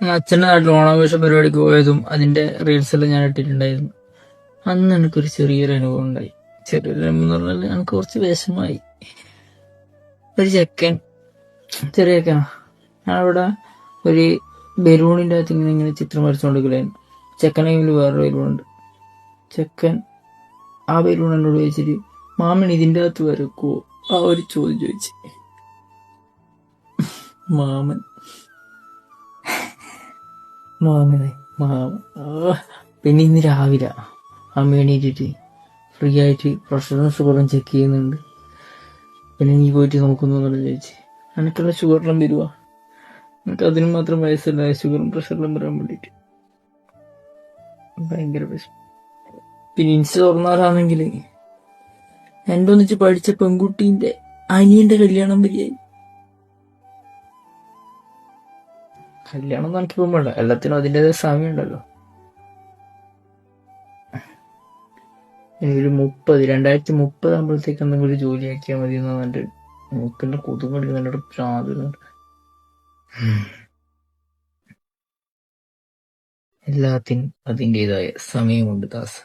അച്ഛൻ്റെ നാട്ടിൽ ഓണാഘോഷ പരിപാടിക്ക് പോയതും അതിന്റെ റീൽസ് എല്ലാം ഞാൻ ഇട്ടിട്ടുണ്ടായിരുന്നു. അന്ന് എനിക്കൊരു ചെറിയൊരു അനുഭവം ഉണ്ടായി. ചെറിയൊരു അനുഭവം എന്ന് പറഞ്ഞാൽ എനിക്ക് കുറച്ച് വിഷമായി. ഒരു ചെക്കൻ, ചെറിയ ചെക്കനാ, ഞാനവിടെ ഒരു ബലൂണിന്റെ അകത്ത് ഇങ്ങനെ ചിത്രം വരച്ചുകൊണ്ടിരിക്കലായിരുന്നു. ചെക്കനെ വേറൊരു ബലൂണുണ്ട്. ചെക്കൻ ആ ബലൂൺ എന്നോട് ചോദിച്ചിട്ട്, മാമൻ ഇതിന്റെ അകത്ത് വരക്കുവോ? ആ ഒരു ചോദ്യം ചോദിച്ചു. മാമൻ മാമനെ മാമൻ പിന്നെ ഇന്ന് രാവിലെ അമ്മ എണീറ്റിട്ട് ഫ്രീ ആയിട്ട് പ്രഷറും ഷുഗറും ചെക്ക് ചെയ്യുന്നുണ്ട്. പിന്നെ നീ പോയിട്ട് നോക്കുന്നു എന്ന് ചോദിച്ചു. എനിക്കുള്ള ഷുഗറെല്ലാം വരുവാ? എനിക്ക് അതിന് മാത്രം വയസ്സല്ല ഷുഗറും പ്രഷറെല്ലാം വരാൻ വേണ്ടിയിട്ട്. ഭയങ്കര പ്രശ്നം. പിന്നെ ഇൻസ്റ്റ തുറന്നാലാണെങ്കിൽ എൻ്റെ ഒന്നിച്ച് പഠിച്ച പെൺകുട്ടീന്റെ അനിയന്റെ കല്യാണം വരികയായി. കല്യാണം നമുക്കിപ്പം വേണ്ട, എല്ലാത്തിനും അതിൻ്റെതായ സമയമുണ്ടല്ലോ. ഒരു 2030 ആകുമ്പോഴത്തേക്ക് എന്തെങ്കിലും ഒരു ജോലിയാക്കിയാൽ മതി എന്ന് പറഞ്ഞിട്ട് നോക്കുന്ന കൊതുകടി നല്ലൊരു പ്രാന്തുണ്ട്. എല്ലാത്തിനും അതിൻ്റെതായ സമയമുണ്ട് ദാസ്.